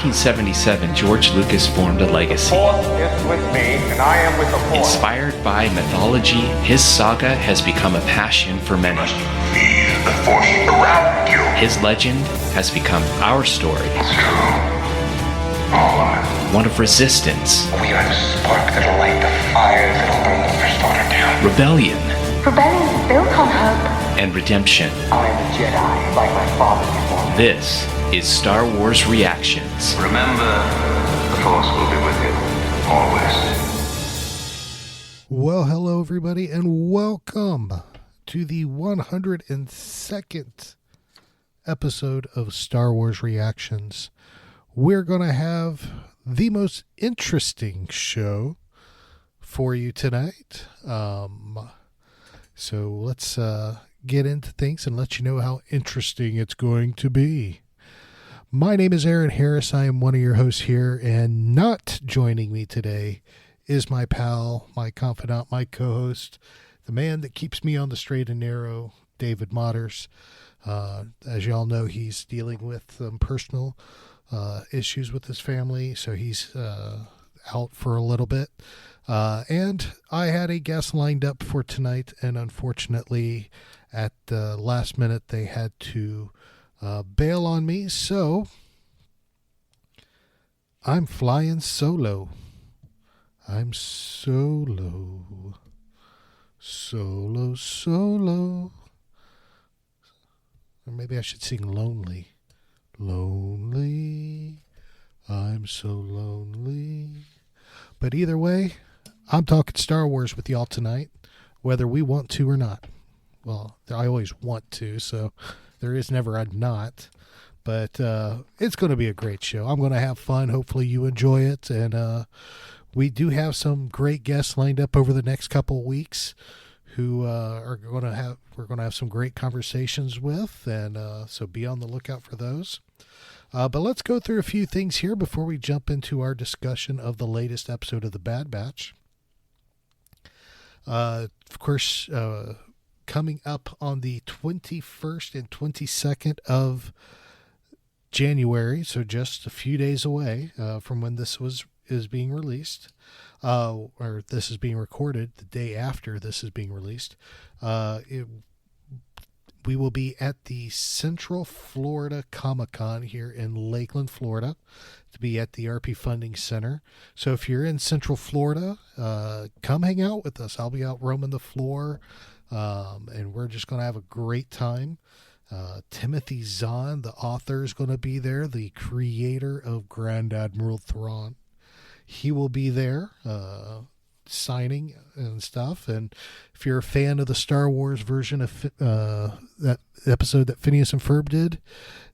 1977, George Lucas formed a legacy. Force is with me, and I am with the Force. Inspired by mythology, his saga has become a passion for many. Feel the Force around you. His legend has become our story. It's true. All of it. One of resistance, We are the spark that'll light the fire that'll burn the First Order down. rebellion, Rebellion is built on hope. and redemption. I am a Jedi, like my father before me. This is Star Wars Reactions. Remember, the Force will be with you. Always. Well, hello everybody, and welcome to the 102nd episode of Star Wars Reactions. We're going to have the most interesting show for you tonight. So let's get into things and let you know how interesting it's going to be. My name is Aaron Harris. I am one of your hosts here, and not joining me today is my pal, my confidant, my co-host, the man that keeps me on the straight and narrow, David Motters. As y'all know, he's dealing with some personal issues with his family, so he's out for a little bit. And I had a guest lined up for tonight, and unfortunately, at the last minute, they had to bail on me, so I'm flying solo. I'm solo. Solo. Or maybe I should sing lonely. Lonely. I'm so lonely. But either way, I'm talking Star Wars with y'all tonight, whether we want to or not. Well, I always want to, so there is never a not. But it's going to be a great show. I'm going to have fun. Hopefully you enjoy it. And we do have some great guests lined up over the next couple of weeks who we're going to have some great conversations with. And so be on the lookout for those. But let's go through a few things here before we jump into our discussion of the latest episode of The Bad Batch. Of course, coming up on the 21st and 22nd of January, so just a few days away from when this is being released, or this is being recorded, the day after this is being released, we will be at the Central Florida Comic-Con here in Lakeland, Florida, to be at the RP Funding Center. So if you're in Central Florida, come hang out with us. I'll be out roaming the floor, and we're just going to have a great time. Timothy Zahn, the author, is going to be there, the creator of Grand Admiral Thrawn. He will be there, signing and stuff. And if you're a fan of the Star Wars version of that episode that Phineas and Ferb did,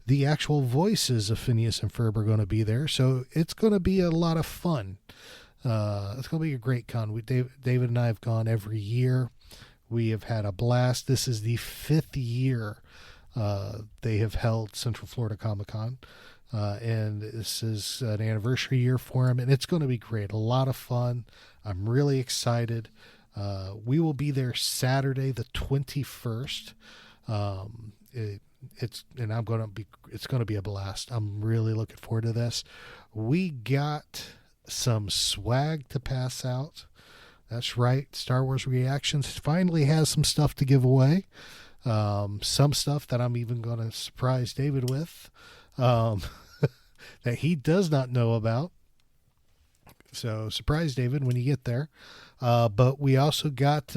the actual voices of Phineas and Ferb are going to be there. So it's going to be a lot of fun. It's going to be a great con. David and I have gone every year. We have had a blast. This is the 5th year they have held Central Florida Comic-Con. And this is an anniversary year for him, and it's going to be great. A lot of fun. I'm really excited. We will be there Saturday, the 21st. It's going to be a blast. I'm really looking forward to this. We got some swag to pass out. That's right. Star Wars Reactions finally has some stuff to give away. Some stuff that I'm even going to surprise David with. That he does not know about. So surprise David when you get there. But we also got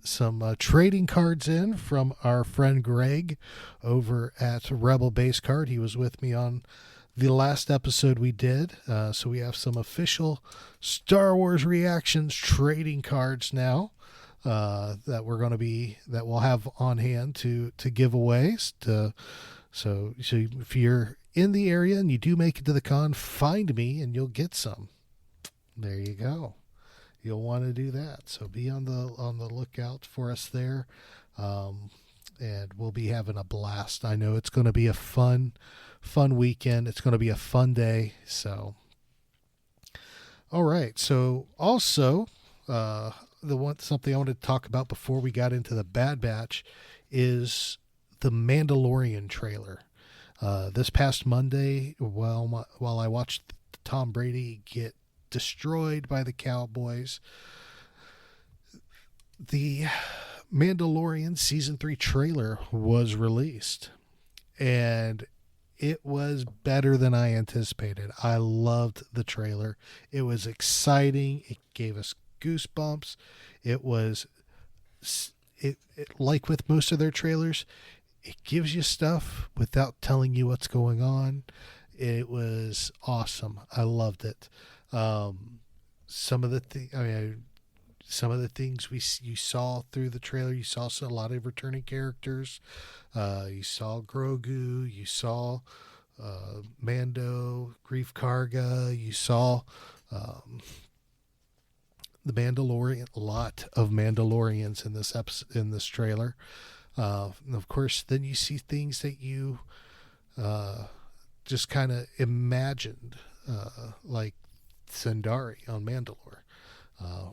some trading cards in from our friend Greg over at Rebel Base Card. He was with me on the last episode we did. So we have some official Star Wars Reactions trading cards now that we'll have on hand to give away. So if you're in the area and you do make it to the con, find me and you'll get some. There you go. You'll want to do that. So be on the lookout for us there. And we'll be having a blast. I know it's going to be a fun weekend. It's going to be a fun day. So, all right. So also, something I wanted to talk about before we got into the Bad Batch is the Mandalorian trailer. This past Monday, while I watched Tom Brady get destroyed by the Cowboys, the Mandalorian Season 3 trailer was released. And it was better than I anticipated. I loved the trailer. It was exciting. It gave us goosebumps. It was, like with most of their trailers, it gives you stuff without telling you what's going on. It was awesome. I loved it. Some of the things you saw through the trailer, you saw a lot of returning characters. You saw Grogu. You saw Mando, Grief Karga. You saw the Mandalorian. A lot of Mandalorians in this trailer. And of course, then you see things that you just kind of imagined, like Sundari on Mandalore,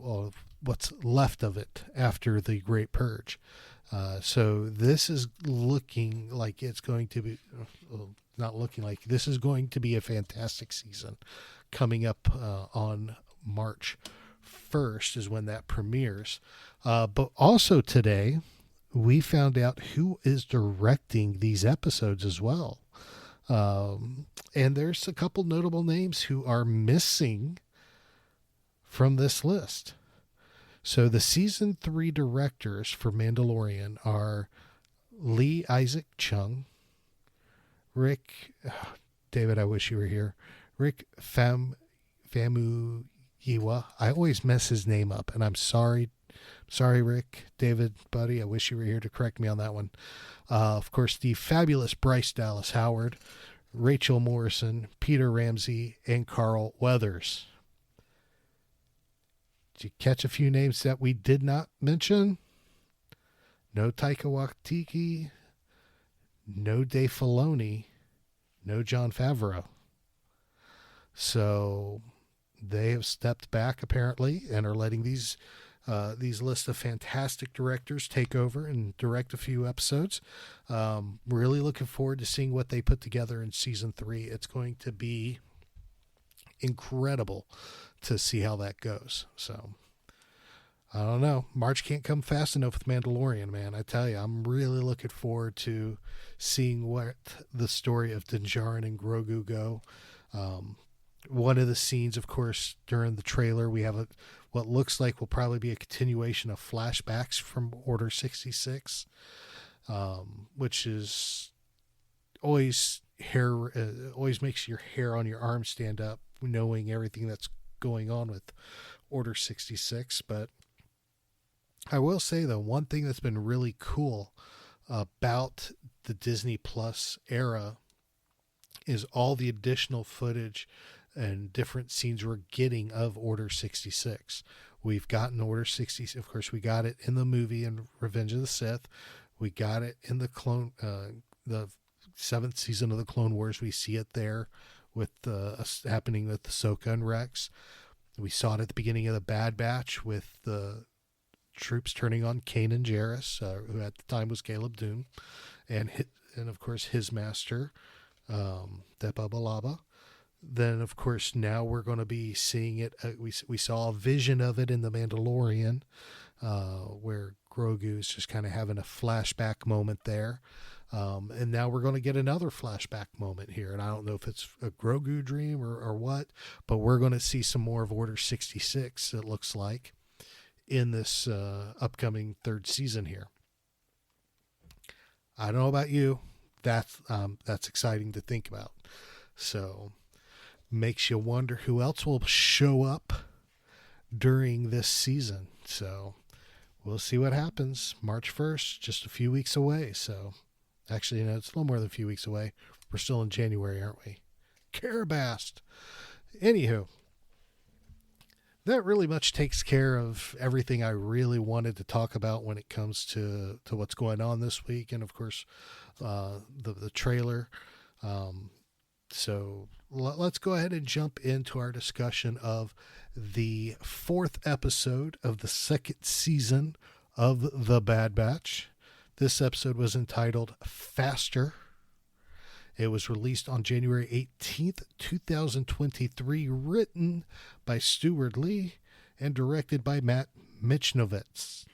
or what's left of it after the Great Purge. So this is looking like it's going to be, not looking like, this is going to be a fantastic season. Coming up on March 1st is when that premieres. But also today, we found out who is directing these episodes as well. And there's a couple notable names who are missing from this list. So the Season 3 directors for Mandalorian are Lee Isaac Chung, David, I wish you were here, Rick Famuyiwa. I always mess his name up, and I'm sorry, Rick, David, buddy, I wish you were here to correct me on that one. Of course, the fabulous Bryce Dallas Howard, Rachel Morrison, Peter Ramsey, and Carl Weathers. Did you catch a few names that we did not mention? No Taika Waititi, no Dave Filoni, no Jon Favreau. So they have stepped back apparently and are letting these lists of fantastic directors take over and direct a few episodes. Really looking forward to seeing what they put together in Season 3. It's going to be incredible to see how that goes. So I don't know. March can't come fast enough with Mandalorian, man. I tell you, I'm really looking forward to seeing what the story of Din Djarin and Grogu go. One of the scenes, of course, during the trailer, we have what looks like will probably be a continuation of flashbacks from Order 66, which is always makes your hair on your arm stand up, knowing everything that's going on with Order 66. But I will say, though, one thing that's been really cool about the Disney Plus era is all the additional footage and different scenes we're getting of Order 66. We've gotten Order 66. Of course, we got it in the movie in Revenge of the Sith. We got it in the the 7th season of the Clone Wars. We see it there with happening with Ahsoka and Rex. We saw it at the beginning of the Bad Batch with the troops turning on Kanan Jarrus, who at the time was Caleb Dune, and of course his master, Depa Billaba. Then, of course, now we're going to be seeing it. We saw a vision of it in The Mandalorian, where Grogu is just kind of having a flashback moment there. And now we're going to get another flashback moment here. And I don't know if it's a Grogu dream or what, but we're going to see some more of Order 66, it looks like, in this upcoming 3rd season here. I don't know about you. That's exciting to think about. So makes you wonder who else will show up during this season. So we'll see what happens. March 1st, just a few weeks away. So actually, it's a little more than a few weeks away. We're still in January, aren't we? Carabast. Anywho, that really much takes care of everything I really wanted to talk about when it comes to what's going on this week. And of course, the trailer. So let's go ahead and jump into our discussion of the 4th episode of the 2nd season of The Bad Batch. This episode was entitled Faster. It was released on January 18th, 2023, written by Stuart Lee and directed by Matt Michnovitz.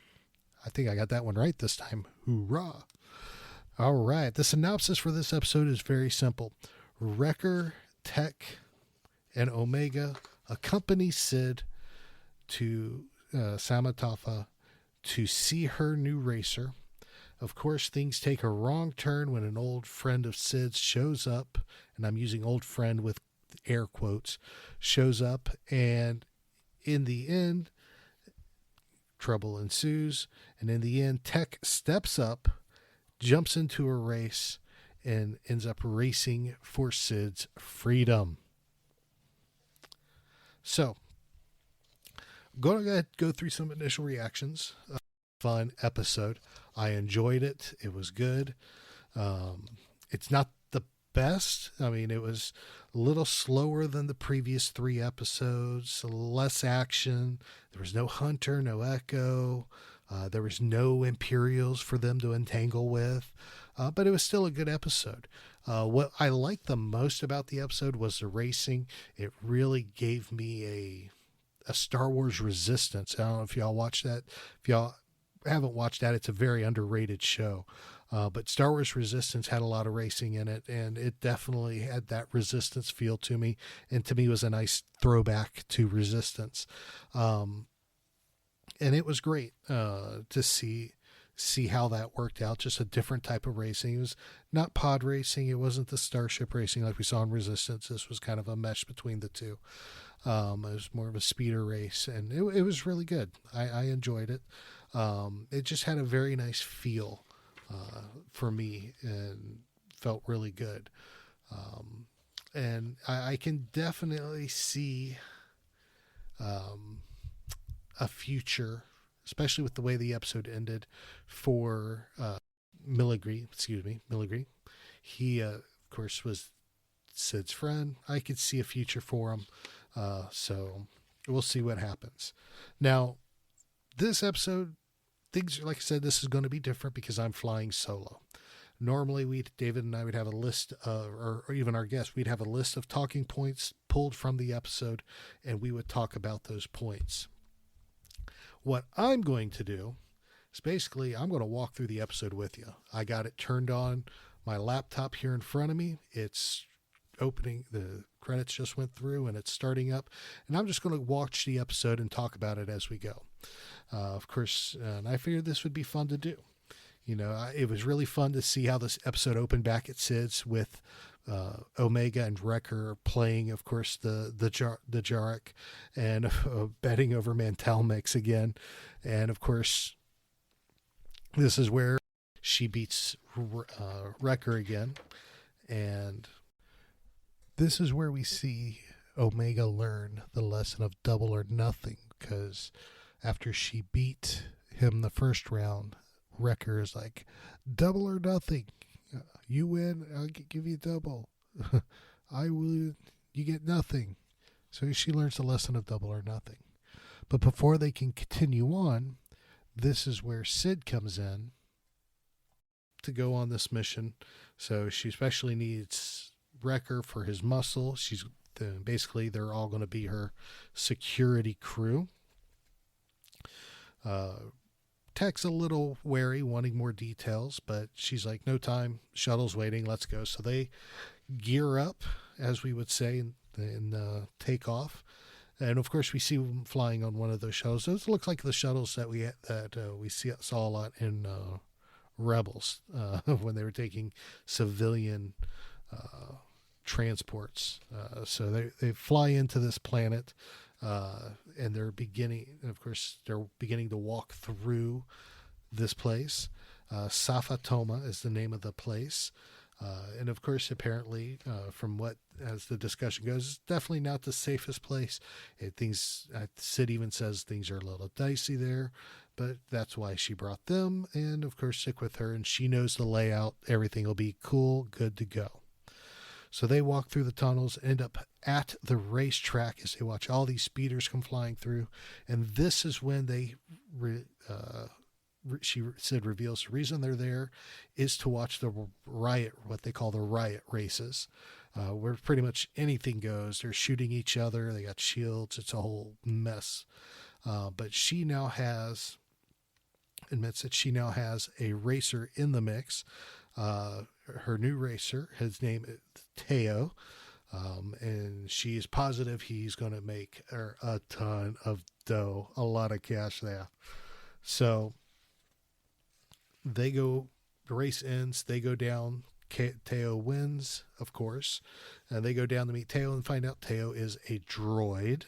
I think I got that one right this time. Hoorah! All right. The synopsis for this episode is very simple. Wrecker, Tech, and Omega accompany Sid to Samatafa to see her new racer. Of course, things take a wrong turn when an old friend of Sid's shows up, and I'm using old friend with air quotes, shows up, and in the end, trouble ensues, and in the end, Tech steps up, jumps into a race, and ends up racing for Sid's freedom. So, going to go through some initial reactions. Fun episode. I enjoyed it. It was good. It's not the best. I mean, it was a little slower than the previous 3 episodes, less action. There was no Hunter, no Echo. There was no Imperials for them to entangle with. But it was still a good episode. What I liked the most about the episode was the racing. It really gave me a Star Wars Resistance. I don't know if y'all watched that. If y'all haven't watched that, it's a very underrated show. But Star Wars Resistance had a lot of racing in it, and it definitely had that Resistance feel to me. And to me, it was a nice throwback to Resistance. And it was great to see how that worked out. Just a different type of racing. It was not pod racing. It wasn't the starship racing like we saw in Resistance. This was kind of a mesh between the two. It was more of a speeder race, and it was really good. I enjoyed it. It just had a very nice feel for me and felt really good. And I can definitely see a future, especially with the way the episode ended, for Milligre. He, of course, was Sid's friend. I could see a future for him. So we'll see what happens. Now, this episode, things, like I said, this is going to be different because I'm flying solo. Normally, David and I would have a list of, or even our guests, we'd have a list of talking points pulled from the episode, and we would talk about those points. What I'm going to do is basically, I'm going to walk through the episode with you. I got it turned on my laptop here in front of me. It's opening, the credits just went through and it's starting up, and I'm just going to watch the episode and talk about it as we go. Of course, and I figured this would be fun to do. You know, it was really fun to see how this episode opened back at Sid's with Omega and Wrecker playing, of course, the Jarek, and betting over Mantel Mix again. And of course, this is where she beats Wrecker again. And this is where we see Omega learn the lesson of double or nothing, because after she beat him the first round, Wrecker is like, double or nothing. You win, I'll give you double. I will, you get nothing. So she learns the lesson of double or nothing. But before they can continue on, this is where Sid comes in to go on this mission. So she especially needs Wrecker for his muscle. Basically, they're all going to be her security crew. Tech's a little wary, wanting more details, but she's like, no time, shuttle's waiting, let's go. So they gear up, as we would say, and take off. And of course, we see them flying on one of those shuttles. Those look like the shuttles that we saw a lot in Rebels when they were taking civilian transports. So they fly into this planet. And they're beginning to walk through this place. Safatoma is the name of the place. And of course, apparently, from what, as the discussion goes, it's definitely not the safest place. Sid even says things are a little dicey there, but that's why she brought them. And of course, stick with her, and she knows the layout. Everything will be cool, good to go. So they walk through the tunnels, end up at the racetrack as they watch all these speeders come flying through. And this is when they Sid reveals the reason they're there is to watch the riot, what they call the riot races, where pretty much anything goes. They're shooting each other. They got shields. It's a whole mess. But she now admits that she now has a racer in the mix. Her new racer, his name is Teo. And she is positive he's going to make her a ton of dough, a lot of cash there. So the race ends, they go down, Teo wins, of course, and they go down to meet Teo and find out Teo is a droid.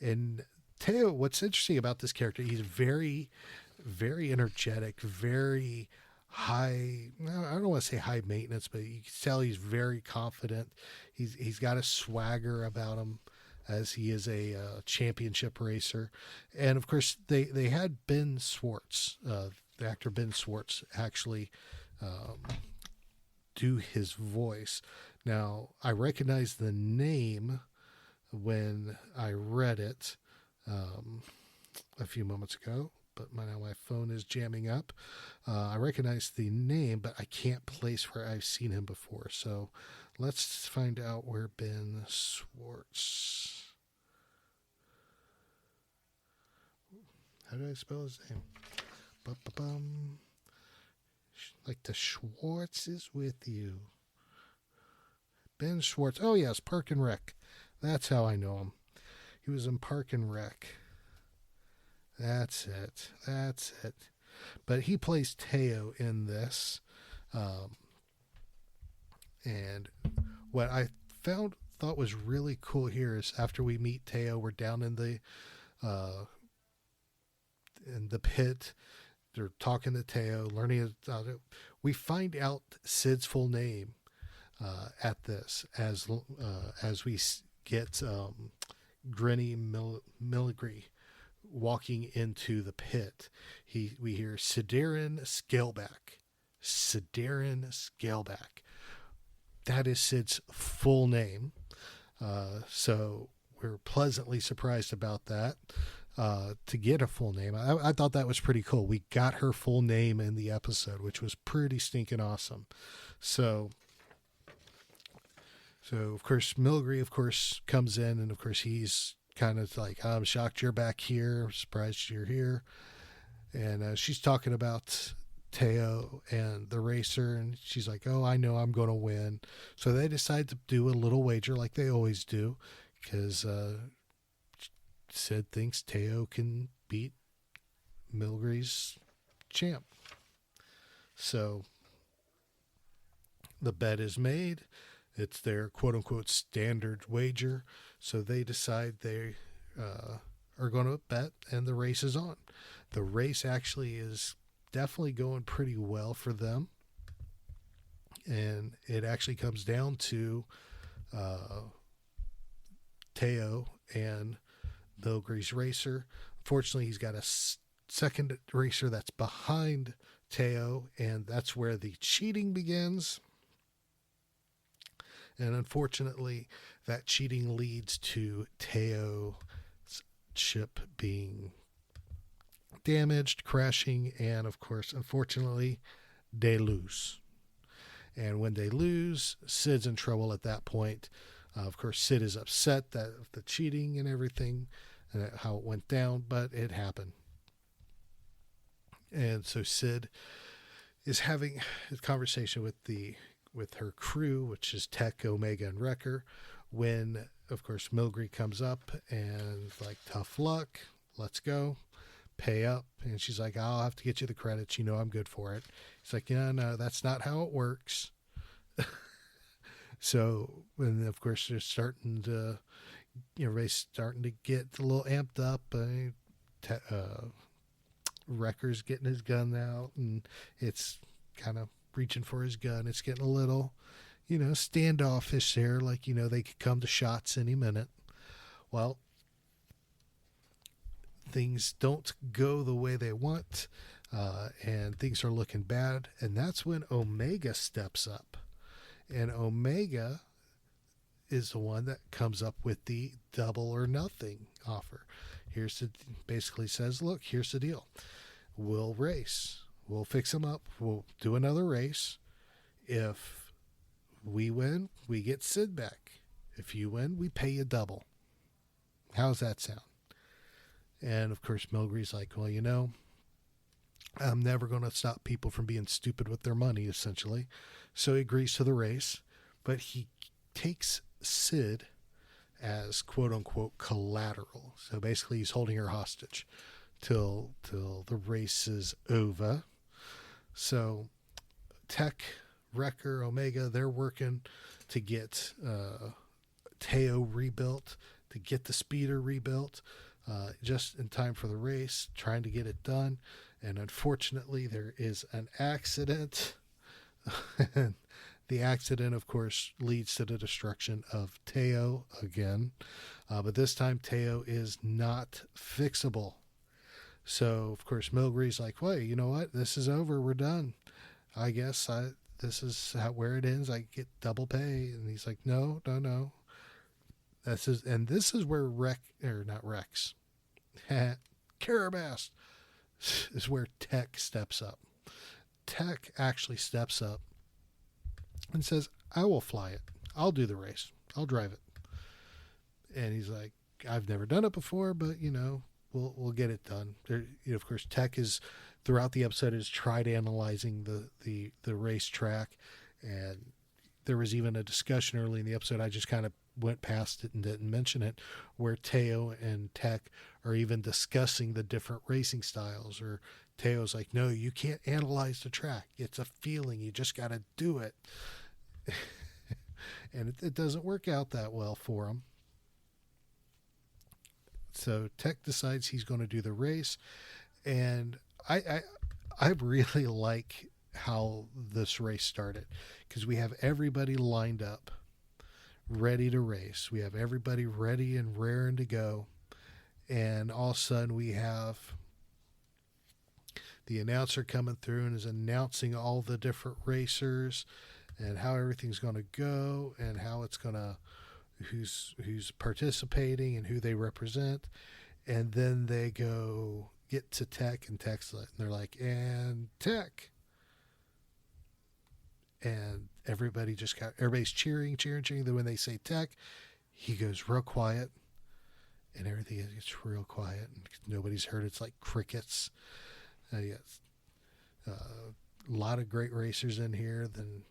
And Teo, what's interesting about this character, he's very, very energetic, very high, I don't want to say high maintenance, but you can tell he's very confident. He's got a swagger about him, as he is a championship racer. And of course they had Ben Schwartz, the actor Ben Schwartz, actually do his voice. Now I recognize the name when I read it a few moments ago, but now my phone is jamming up. I recognize the name, but I can't place where I've seen him before. So let's find out where Ben Schwartz. How do I spell his name? Ba-ba-bum. Like the Schwartz is with you. Ben Schwartz. Oh, yes, Park and Rec. That's how I know him. He was in Park and Rec. That's it. But he plays Teo in this. And what I thought was really cool here is after we meet Teo, we're down in the pit. They're talking to Teo, learning about it. We find out Sid's full name at this as we get Grinny Milligry walking into the pit. We hear Siderin Scaleback. That is Sid's full name. So we're pleasantly surprised about that. To get a full name. I thought that was pretty cool. We got her full name in the episode, which was pretty stinking awesome. So of course, Milgry, of course, comes in, and of course, he's kind of like, I'm shocked you're back here. I'm surprised you're here. And she's talking about Teo and the racer, and she's like, oh, I know I'm going to win. So they decide to do a little wager like they always do, because Sid thinks Teo can beat Milgry's champ. So the bet is made. It's their quote-unquote standard wager. So they decide they are going to bet, and the race is on. The race actually is definitely going pretty well for them. And it actually comes down to Teo and Milgry's racer. Unfortunately, he's got a second racer that's behind Teo, and that's where the cheating begins. And unfortunately, that cheating leads to Teo's ship being damaged, crashing, and of course, unfortunately, they lose. And when they lose, Sid's in trouble at that point. Of course, Sid is upset that the cheating and everything, and how it went down, but it happened. And so Sid is having a conversation with her crew, which is Tech, Omega, and Wrecker, when, of course, Milgry comes up and like, tough luck, let's go, pay up. And she's like, I'll have to get you the credits. You know I'm good for it. He's like, yeah, no, that's not how it works. So, and of course, they're starting to, everybody's starting to get a little amped up. Wrecker's getting his gun out, and it's kind of reaching for his gun. It's getting a little, standoffish there, like, they could come to shots any minute. Well, things don't go the way they want, and things are looking bad. And that's when Omega steps up. And Omega is the one that comes up with the double or nothing offer. Basically says, look, here's the deal. we'll race. We'll fix them up. We'll do another race. If we win, we get Sid back. If you win, we pay you double. How's that sound? And of course, Milgre's like, well, I'm never going to stop people from being stupid with their money, essentially. So he agrees to the race, but he takes Sid as quote unquote collateral. So basically he's holding her hostage till the race is over. So Tech, Wrecker, Omega, they're working to get Teo rebuilt, to get the speeder rebuilt, just in time for the race, trying to get it done. And unfortunately, there is an accident. And the accident, of course, leads to the destruction of Teo again. But this time, Teo is not fixable. So, of course, Milgre's like, well, you know what? This is over. We're done. I guess this is where it ends. I get double pay. And he's like, no. This is where Carabas is where Tech steps up. Tech actually steps up and says, I will fly it. I'll do the race. I'll drive it. And he's like, I've never done it before, but we'll get it done. There, of course, Tech is throughout the episode is tried analyzing the racetrack, and there was even a discussion early in the episode. I just kind of went past it and didn't mention it, where Teo and Tech are even discussing the different racing styles. Or Teo's like, no, you can't analyze the track. It's a feeling. You just got to do it. And it doesn't work out that well for him. So Tech decides he's going to do the race. And I really like how this race started, because we have everybody lined up ready to race. We have everybody ready and raring to go. And all of a sudden we have the announcer coming through and is announcing all the different racers and how everything's going to go and how it's going to, who's participating and who they represent. And then they go get to Tech, and Tech's and they're like, and Tech. And everybody's cheering. Then when they say Tech, he goes real quiet, and everything gets real quiet, and nobody's heard. It's like crickets. Yes, a lot of great racers in here. Then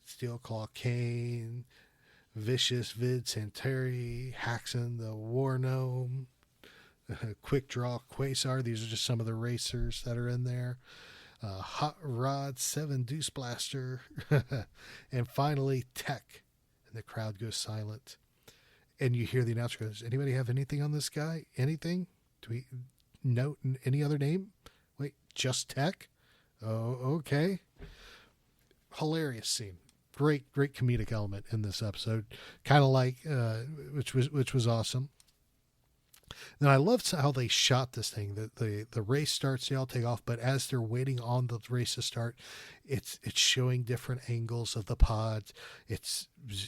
Steel Claw Kane, Vicious, Vid Santeri, Haxon, the War Gnome, Quick Draw Quasar. These are just some of the racers that are in there. Hot Rod, 7 Deuce Blaster, and finally Tech. And the crowd goes silent. And you hear the announcer goes, anybody have anything on this guy? Anything? Do we note any other name? Wait, just Tech? Oh, okay. Hilarious scene. Great comedic element in this episode. Kind of like, which was awesome. Now, I love how they shot this thing. The race starts, they all take off, but as they're waiting on the race to start, it's showing different angles of the pods. It's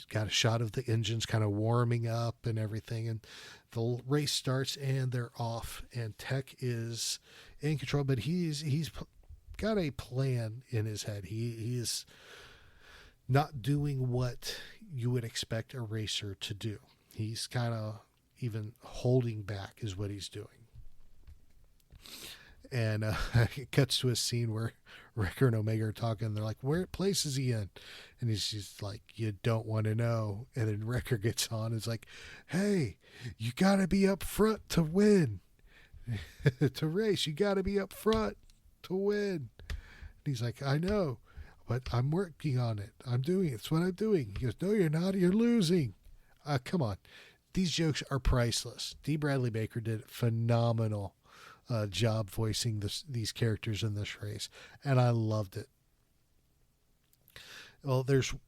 got a shot of the engines kind of warming up and everything. And the race starts and they're off, and Tech is in control, but he's got a plan in his head. He is not doing what you would expect a racer to do. He's kind of even holding back is what he's doing. And it cuts to a scene where Wrecker and Omega are talking. And they're like, "Where place is he in?" And he's just like, "You don't want to know." And then Wrecker gets on. And is like, "Hey, you got to be up front to win. To race, you got to be up front to win." And he's like, "I know, but I'm working on it. I'm doing it. It's what I'm doing." He goes, "No, you're not. You're losing." Come on. These jokes are priceless. D. Bradley Baker did a phenomenal job voicing these characters in this race, and I loved it. Well, the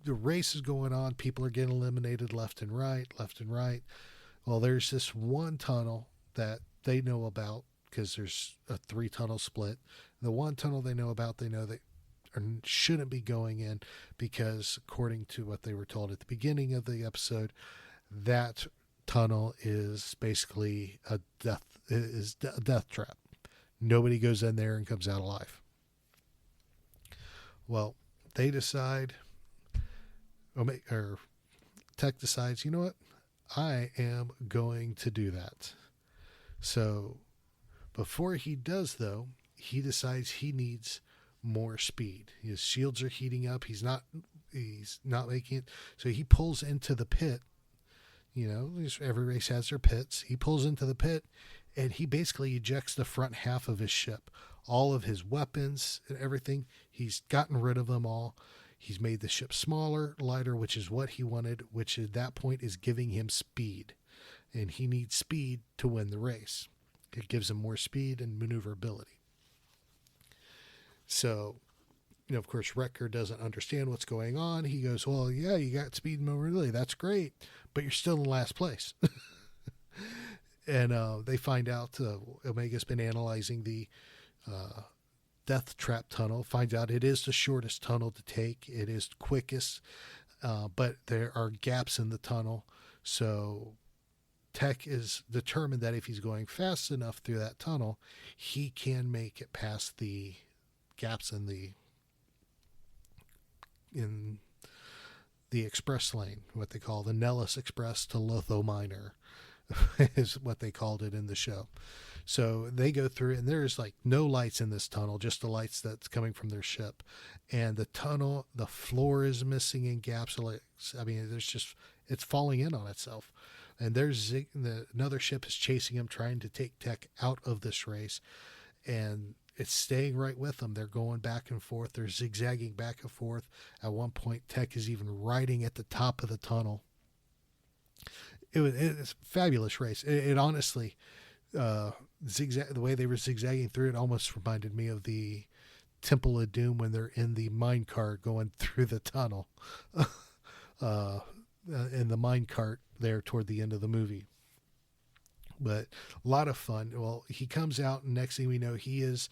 race is going on. People are getting eliminated left and right. Well, there's this one tunnel that they know about, because there's a 3-tunnel split. The one tunnel they know about, they know that shouldn't be going in, because according to what they were told at the beginning of the episode, that tunnel is basically a death trap. Nobody goes in there and comes out alive. Well, they decide, or Tech decides, you know what? I am going to do that. So before he does, though, he decides he needs more speed. His shields are heating up. He's not making it. So he pulls into the pit. You know, every race has their pits. He pulls into the pit, and he basically ejects the front half of his ship. All of his weapons and everything, he's gotten rid of them all. He's made the ship smaller, lighter, which is what he wanted, which at that point is giving him speed. And he needs speed to win the race. It gives him more speed and maneuverability. So, you know, of course, Wrecker doesn't understand what's going on. He goes, well, yeah, you got speed and maneuverability. That's great. But you're still in last place. And they find out Omega's been analyzing the Death Trap tunnel, finds out it is the shortest tunnel to take. It is the quickest, but there are gaps in the tunnel. So Tech is determined that if he's going fast enough through that tunnel, he can make it past the gaps in the express lane, what they call the Nellis Express to Lotho Minor is what they called it in the show. So they go through, and there's like no lights in this tunnel, just the lights that's coming from their ship. And the tunnel, the floor is missing in gaps. I mean, it's falling in on itself. And there's another ship is chasing him, trying to take Tech out of this race. And it's staying right with them. They're going back and forth. They're zigzagging back and forth. At one point, Tech is even riding at the top of the tunnel. It's a fabulous race. It honestly, the way they were zigzagging through it almost reminded me of the Temple of Doom when they're in the mine cart going through the tunnel. In the mine cart there toward the end of the movie. But a lot of fun. Well, he comes out, and next thing we know, he is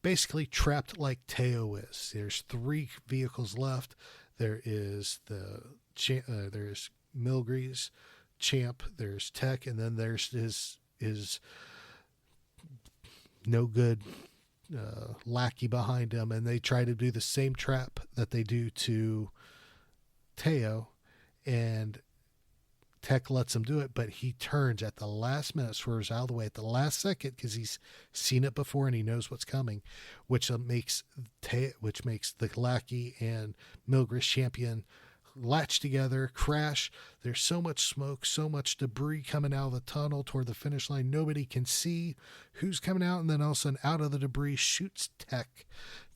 basically trapped like Teo is. There's 3 vehicles left. There is there's Milgre's Champ, there's Tech, and then there's his no good lackey behind him, and they try to do the same trap that they do to Teo, and Tech lets him do it, but he turns at the last minute, swerves out of the way at the last second because he's seen it before and he knows what's coming, which makes the lackey and Milgre's Champion latch together, crash. There's so much smoke, so much debris coming out of the tunnel toward the finish line. Nobody can see who's coming out, and then all of a sudden out of the debris shoots Tech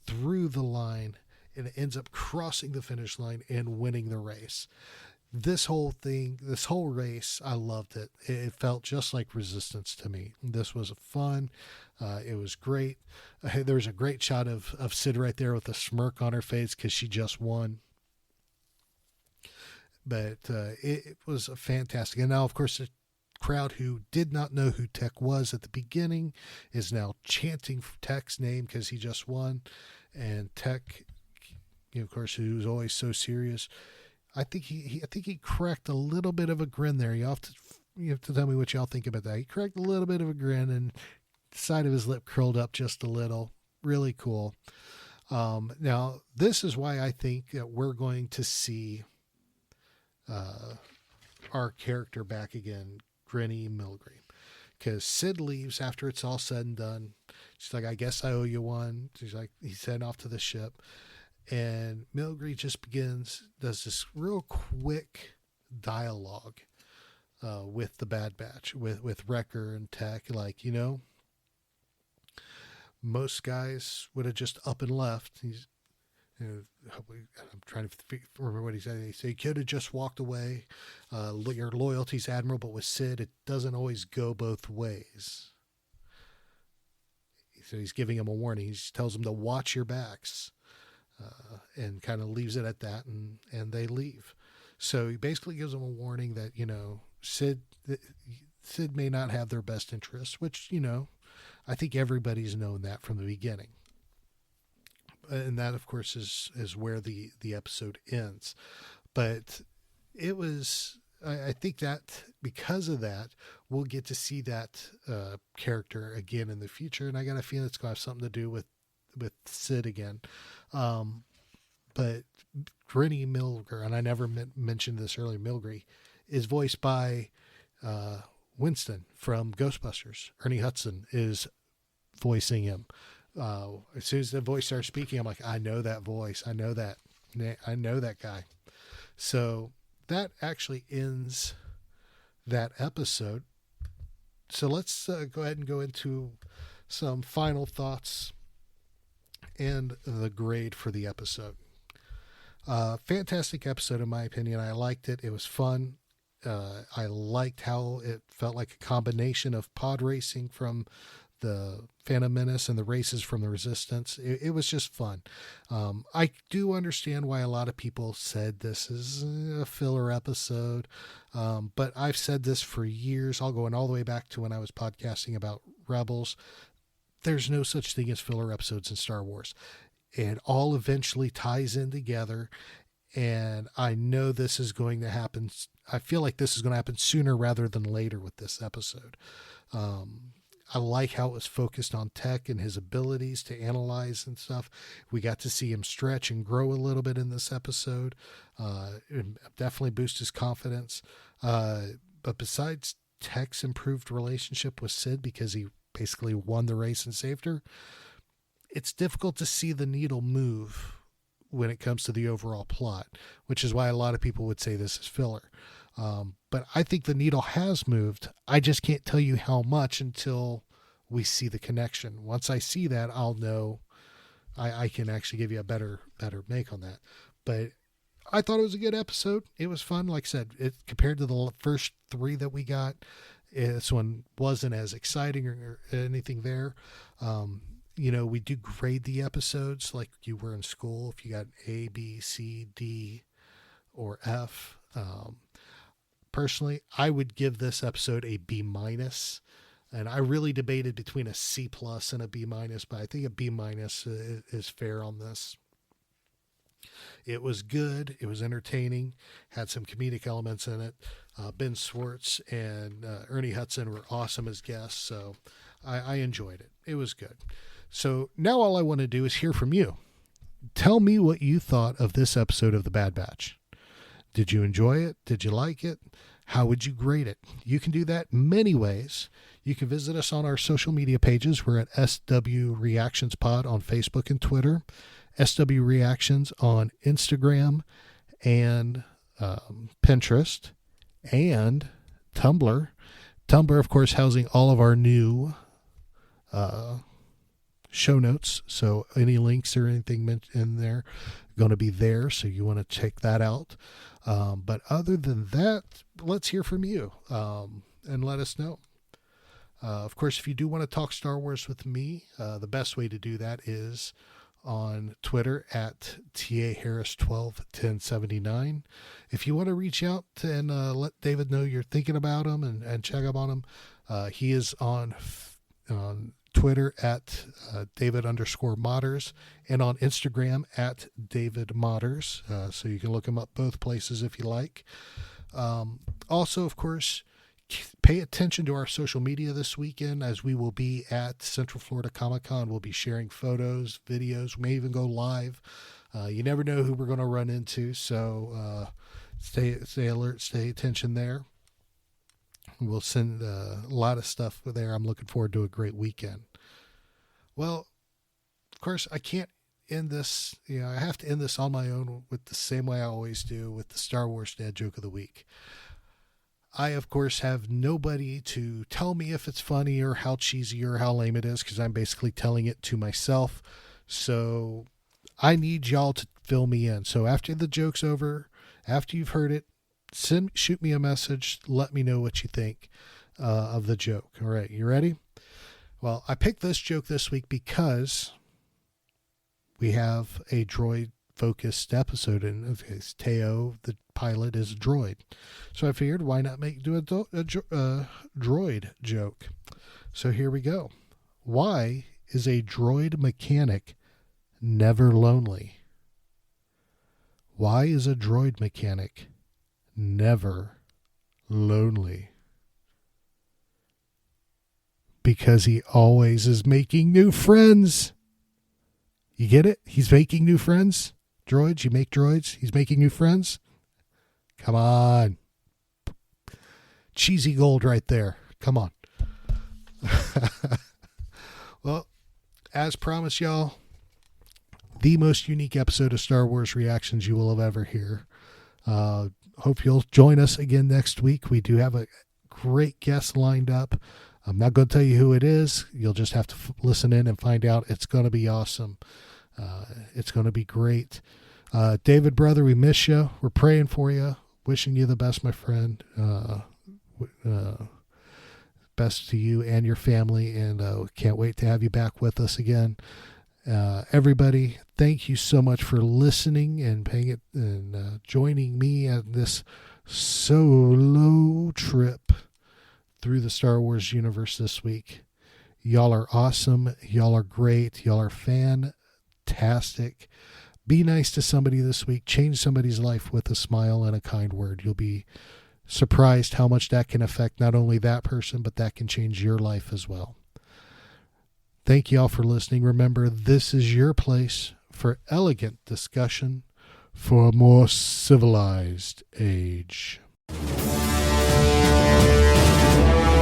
through the line, and it ends up crossing the finish line and winning the race. This whole race, I loved it. It felt just like Resistance to me. This was fun. It was great. There was a great shot of Sid right there with a smirk on her face because she just won. But it was fantastic. And now, of course, the crowd who did not know who Tech was at the beginning is now chanting Tech's name because he just won. And Tech, of course, who's always so serious, I think he cracked a little bit of a grin there. You have to tell me what y'all think about that. He cracked a little bit of a grin, and the side of his lip curled up just a little. Really cool. Now, this is why I think that we're going to see our character back again, Grinny Milgre. Because Sid leaves after it's all said and done. She's like, I guess I owe you one. She's like, he's heading off to the ship. And Milgre just does this real quick dialogue with the Bad Batch, with Wrecker and Tech. Like, most guys would have just up and left. I'm trying to remember what he said. He said, you could have just walked away. Your loyalty's admirable, but with Sid, it doesn't always go both ways. So he's giving him a warning. He tells him to watch your backs. And kind of leaves it at that, and they leave. So he basically gives them a warning that, Sid may not have their best interests, which, I think everybody's known that from the beginning. And that, of course, is where the episode ends. But it was I think that because of that, we'll get to see that character again in the future. And I got a feeling it's going to have something to do with Sid again. But Rennie Milgre, and I never mentioned this earlier, Milgre, is voiced by Winston from Ghostbusters. Ernie Hudson is voicing him. As soon as the voice starts speaking, I'm like, I know that voice. I know that guy. So that actually ends that episode. So let's go ahead and go into some final thoughts and the grade for the episode. Fantastic episode in my opinion. I liked it. It was fun. I liked how it felt like a combination of pod racing from the Phantom Menace and the races from the Resistance. It was just fun. I do understand why a lot of people said this is a filler episode. But I've said this for years. I'll go all the way back to when I was podcasting about Rebels. There's no such thing as filler episodes in Star Wars. It all eventually ties in together. And I know this is going to happen. I feel like this is going to happen sooner rather than later with this episode. I like how it was focused on Tech and his abilities to analyze and stuff. We got to see him stretch and grow a little bit in this episode. Definitely boost his confidence. But besides Tech's improved relationship with Sid because he basically won the race and saved her, it's difficult to see the needle move when it comes to the overall plot, which is why a lot of people would say this is filler. But I think the needle has moved. I just can't tell you how much until we see the connection. Once I see that, I'll know. I can actually give you a better make on that. But I thought it was a good episode. It was fun. Like I said, compared to the first 3 that we got, this one wasn't as exciting or anything there. We do grade the episodes like you were in school. If you got A, B, C, D, or F. Personally, I would give this episode a B-, and I really debated between a C+ and a B-, but I think a B- is fair on this. It was good. It was entertaining, had some comedic elements in it. Ben Schwartz and Ernie Hudson were awesome as guests, so I enjoyed it. It was good. So now all I want to do is hear from you. Tell me what you thought of this episode of The Bad Batch. Did you enjoy it? Did you like it? How would you grade it? You can do that many ways. You can visit us on our social media pages. We're at SW Reactions Pod on Facebook and Twitter, SW Reactions on Instagram and Pinterest and Tumblr. Tumblr, of course, housing all of our new show notes. So any links or anything in there are going to be there. So you want to check that out. But other than that, let's hear from you and let us know. Of course, if you do want to talk Star Wars with me, the best way to do that is on Twitter at TAHarris121079. If you want to reach out and let David know you're thinking about him and check up on him, he is on Twitter at David_Modders and on Instagram at David Modders. So you can look him up both places if you like. Also, of course, pay attention to our social media this weekend as we will be at Central Florida Comic-Con. We'll be sharing photos, videos. We may even go live. You never know who we're going to run into. So stay alert, stay attention there. We'll send a lot of stuff there. I'm looking forward to a great weekend. Well, of course, I can't end this. I have to end this on my own with the same way I always do with the Star Wars Dad Joke of the Week. I, of course, have nobody to tell me if it's funny or how cheesy or how lame it is because I'm basically telling it to myself. So I need y'all to fill me in. So after the joke's over, after you've heard it, shoot me a message. Let me know what you think of the joke. All right, you ready? Well, I picked this joke this week because we have a droid-focused episode, and Teo, the pilot, is a droid. So I figured, why not do a droid joke? So here we go. Why is a droid mechanic never lonely? Why is a droid mechanic never lonely. Because he always is making new friends. You get it? He's making new friends. Droids, you make droids. He's making new friends. Come on. Cheesy gold right there. Come on. Well, as promised, y'all, the most unique episode of Star Wars Reactions you will have ever hear. Hope you'll join us again next week. We do have a great guest lined up. I'm not going to tell you who it is. You'll just have to listen in and find out. It's going to be awesome. It's going to be great. David, brother, we miss you. We're praying for you. Wishing you the best, my friend. Best to you and your family, and can't wait to have you back with us again. Everybody, thank you so much for listening and paying it and joining me at this solo trip through the Star Wars universe this week. Y'all are awesome. Y'all are great. Y'all are fantastic. Be nice to somebody this week. Change somebody's life with a smile and a kind word. You'll be surprised how much that can affect not only that person, but that can change your life as well. Thank you all for listening. Remember, this is your place for elegant discussion for a more civilized age.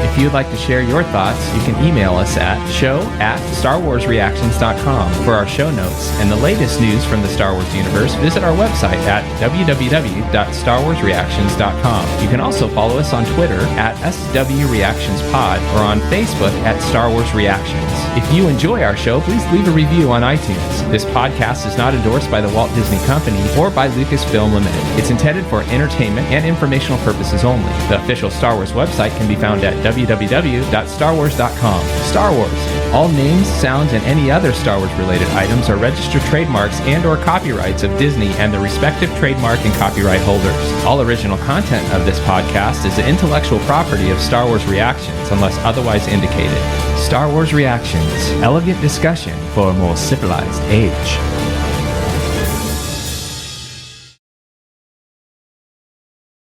If you'd like to share your thoughts, you can email us at show@starwarsreactions.com for our show notes and the latest news from the Star Wars universe. Visit our website at www.starwarsreactions.com. You can also follow us on Twitter at SWReactionsPod or on Facebook at Star Wars Reactions. If you enjoy our show, please leave a review on iTunes. This podcast is not endorsed by the Walt Disney Company or by Lucasfilm Limited. It's intended for entertainment and informational purposes only. The official Star Wars website can be found at www.starwars.com. Star Wars. All names, sounds, and any other Star Wars related items are registered trademarks and or copyrights of Disney and the respective trademark and copyright holders. All original content of this podcast is the intellectual property of Star Wars Reactions unless otherwise indicated. Star Wars Reactions. Elegant discussion for a more civilized age.